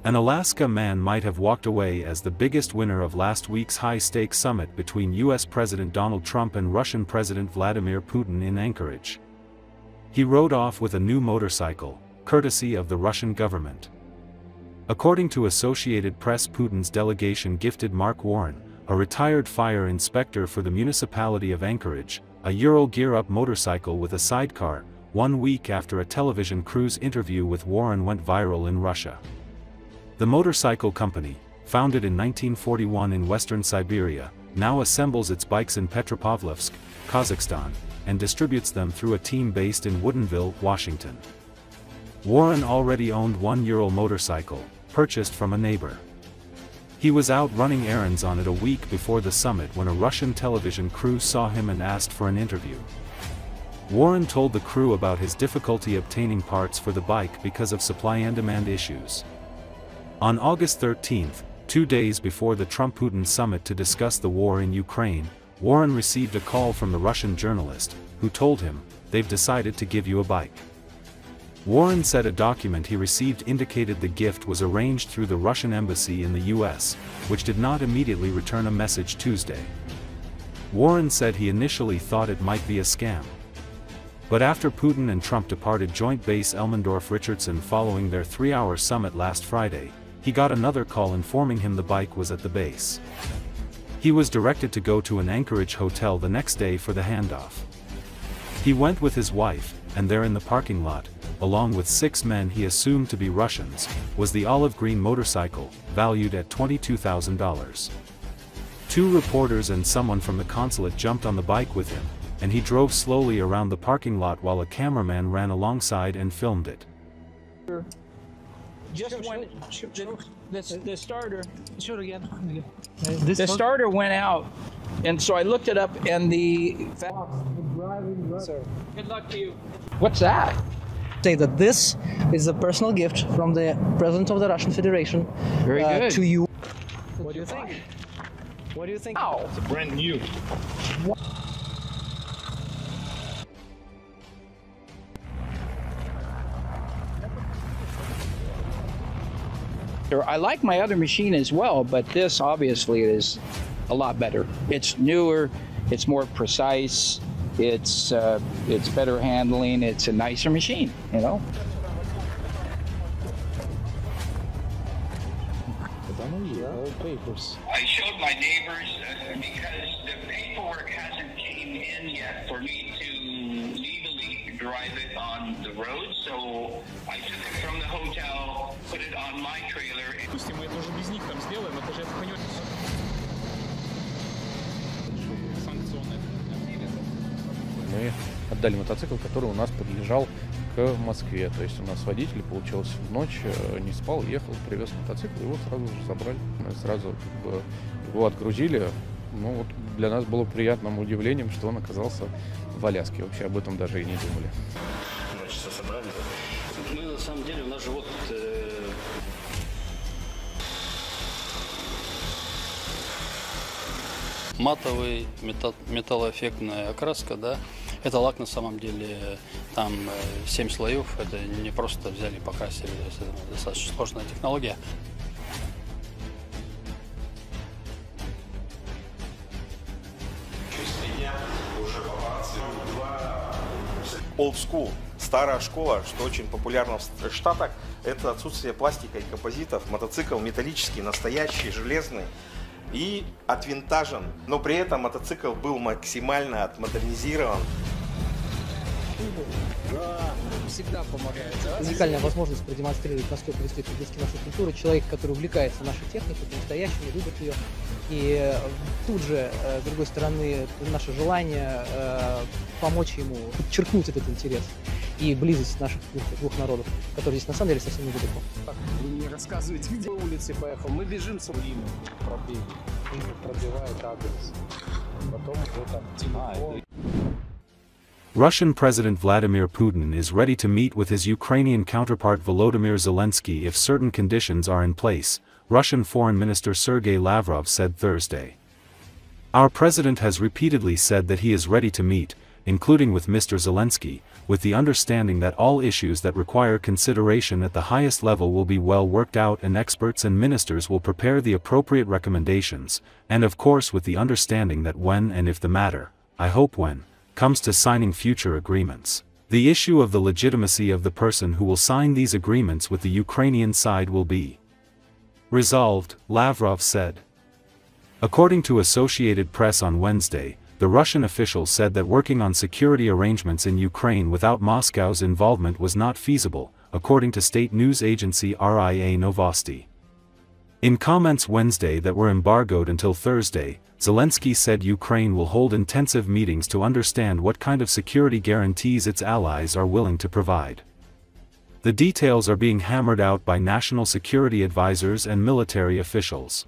An Alaska man might have walked away as the biggest winner of last week's high-stakes summit between US President Donald Trump and Russian President Vladimir Putin in Anchorage. He rode off with a new motorcycle, courtesy of the Russian government. According to Associated Press, Putin's delegation gifted Mark Warren, a retired fire inspector for the Municipality of Anchorage, a Ural Gear Up motorcycle with a sidecar, 1 week after a television crew's interview with Warren went viral in Russia. The motorcycle company, founded in 1941 in western Siberia, now assembles its bikes in Petropavlovsk, Kazakhstan, and distributes them through a team based in Woodinville, Washington. Warren already owned one Ural motorcycle, purchased from a neighbor. He was out running errands on it a week before the summit when a Russian television crew saw him and asked for an interview. Warren told the crew about his difficulty obtaining parts for the bike because of supply and demand issues. On August 13, 2 days before the Trump-Putin summit to discuss the war in Ukraine, Warren received a call from the Russian journalist, who told him, "They've decided to give you a bike." Warren said a document he received indicated the gift was arranged through the Russian embassy in the US, which did not immediately return a message Tuesday. Warren said he initially thought it might be a scam. But after Putin and Trump departed Joint Base Elmendorf-Richardson following their 3-hour summit last Friday, he got another call informing him the bike was at the base. He was directed to go to an Anchorage hotel the next day for the handoff. He went with his wife, and there in the parking lot, along with 6 men he assumed to be Russians, was the olive green motorcycle, valued at $22,000. 2 reporters and someone from the consulate jumped on the bike with him, and he drove slowly around the parking lot while a cameraman ran alongside and filmed it. Just when the starter, show it again. The starter went out, and so I looked it up, and the Sir. Good luck to you. What's that? Say that this is a personal gift from the President of the Russian Federation. Very good. To you. What do you think? What do you think? Wow. It's brand new. I like my other machine as well, but this obviously is a lot better. It's newer, it's more precise, it's better handling, it's a nicer machine, you know? I showed my neighbors because the paperwork hasn't came in yet for me to legally drive it on the road, so I took it from the hotel, put it on my trailer. Мы это уже без них там сделаем, это же, я так понимаю, санкционное. Мы отдали мотоцикл, который у нас подлежал к Москве. То есть у нас водитель, получилось, в ночь не спал, ехал, привез мотоцикл, его сразу же забрали. Мы сразу его отгрузили. Ну, вот для нас было приятным удивлением, что он оказался в Аляске. Вообще об этом даже и не думали. Значит, собрали. Мы, на самом деле, у нас же вот... матовый, металлоэффектная окраска, да. Это лак на самом деле, там 7 слоев, это не просто взяли и покрасили, это достаточно сложная технология. Old school, старая школа, что очень популярно в Штатах, это отсутствие пластика и композитов. Мотоцикл металлический, настоящий, железный и отвинтажен, но при этом мотоцикл был максимально отмодернизирован. Всегда помогает. Уникальная возможность продемонстрировать, насколько действительно близки нашей культуры. Человек, который увлекается нашей техникой, по-настоящему любит ее. И тут же, с другой стороны, наше желание помочь ему подчеркнуть этот интерес и близость наших двух народов, которые здесь на самом деле совсем недалеко. Вы мне рассказываете, где улицы поехал. Мы бежим с Улиной, пробивает адрес. Потом вот там телефон. Russian President Vladimir Putin is ready to meet with his Ukrainian counterpart Volodymyr Zelenski if certain conditions are in place, Russian Foreign Minister Sergei Lavrov said Thursday. Our president has repeatedly said that he is ready to meet, including with Mr. Zelensky, with the understanding that all issues that require consideration at the highest level will be well worked out and experts and ministers will prepare the appropriate recommendations, and of course with the understanding that when and if the matter, I hope when, comes to signing future agreements, the issue of the legitimacy of the person who will sign these agreements with the Ukrainian side will be resolved, Lavrov said. According to Associated Press on Wednesday, the Russian official said that working on security arrangements in Ukraine without Moscow's involvement was not feasible, according to state news agency RIA Novosti. In comments Wednesday that were embargoed until Thursday, Zelensky said Ukraine will hold intensive meetings to understand what kind of security guarantees its allies are willing to provide. The details are being hammered out by national security advisors and military officials.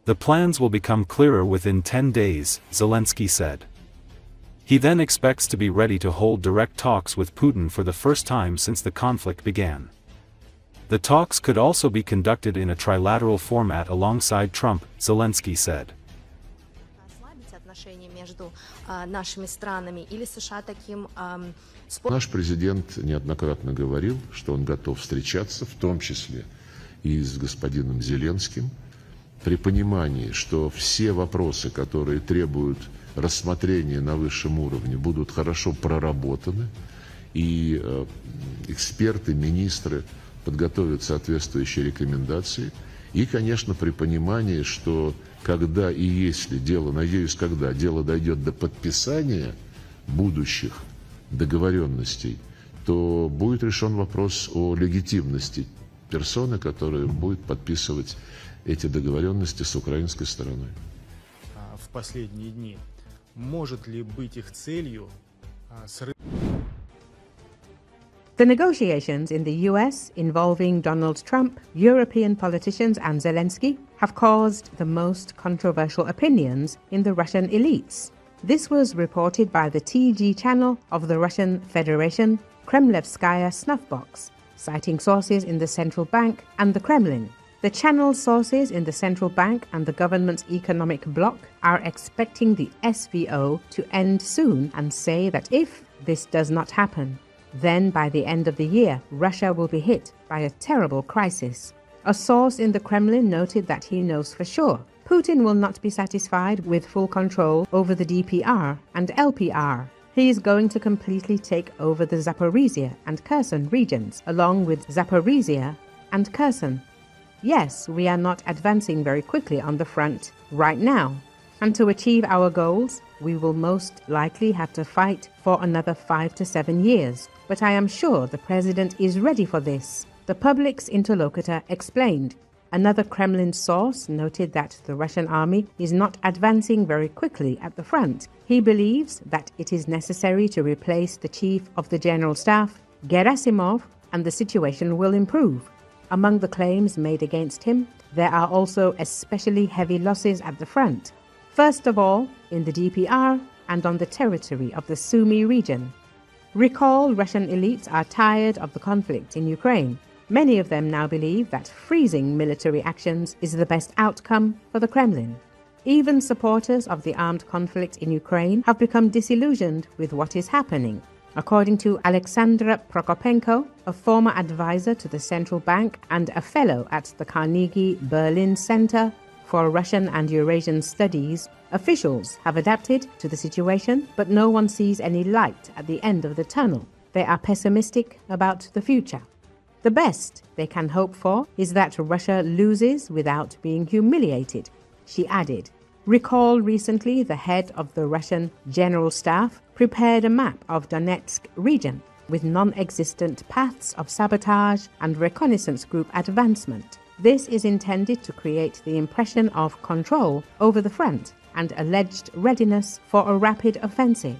The plans will become clearer within 10 days, Zelensky said. He then expects to be ready to hold direct talks with Putin for the first time since the conflict began. The talks could also be conducted in a trilateral format alongside Trump, Zelensky said. Наш президент неоднократно говорил, что он готов встречаться, в том числе и с господином Зеленским, при понимании, что все вопросы, которые требуют рассмотрения на высшем уровне, будут хорошо проработаны, и эксперты, министры подготовят соответствующие рекомендации. И, конечно, при понимании, что когда и если дело, надеюсь, когда дело дойдет до подписания будущих договоренностей, то будет решен вопрос о легитимности персоны, которая будет подписывать эти договоренности с украинской стороной. В последние дни может ли быть их целью срыв? The negotiations in the US involving Donald Trump, European politicians and Zelensky have caused the most controversial opinions in the Russian elites. This was reported by the TG channel of the Russian Federation, Kremlevskaya Snuffbox, citing sources in the central bank and the Kremlin. The channel's sources in the central bank and the government's economic bloc are expecting the SVO to end soon and say that if this does not happen, then by the end of the year, Russia will be hit by a terrible crisis. A source in the Kremlin noted that he knows for sure Putin will not be satisfied with full control over the DPR and LPR. He is going to completely take over the Zaporizhia and Kherson regions, along with Zaporizhia and Kherson. Yes, we are not advancing very quickly on the front right now. And to achieve our goals, we will most likely have to fight for another 5 to 7 years. But I am sure the president is ready for this, the public's interlocutor explained. Another Kremlin source noted that the Russian army is not advancing very quickly at the front. He believes that it is necessary to replace the chief of the general staff, Gerasimov, and the situation will improve. Among the claims made against him, there are also especially heavy losses at the front. First of all, in the DPR and on the territory of the Sumy region. Recall, Russian elites are tired of the conflict in Ukraine. Many of them now believe that freezing military actions is the best outcome for the Kremlin. Even supporters of the armed conflict in Ukraine have become disillusioned with what is happening. According to Alexandra Prokopenko, a former advisor to the central bank and a fellow at the Carnegie Berlin Center for Russian and Eurasian Studies, officials have adapted to the situation, but no one sees any light at the end of the tunnel. They are pessimistic about the future. The best they can hope for is that Russia loses without being humiliated, she added. Recall recently the head of the Russian General Staff prepared a map of Donetsk region with non-existent paths of sabotage and reconnaissance group advancement. This is intended to create the impression of control over the front and alleged readiness for a rapid offensive.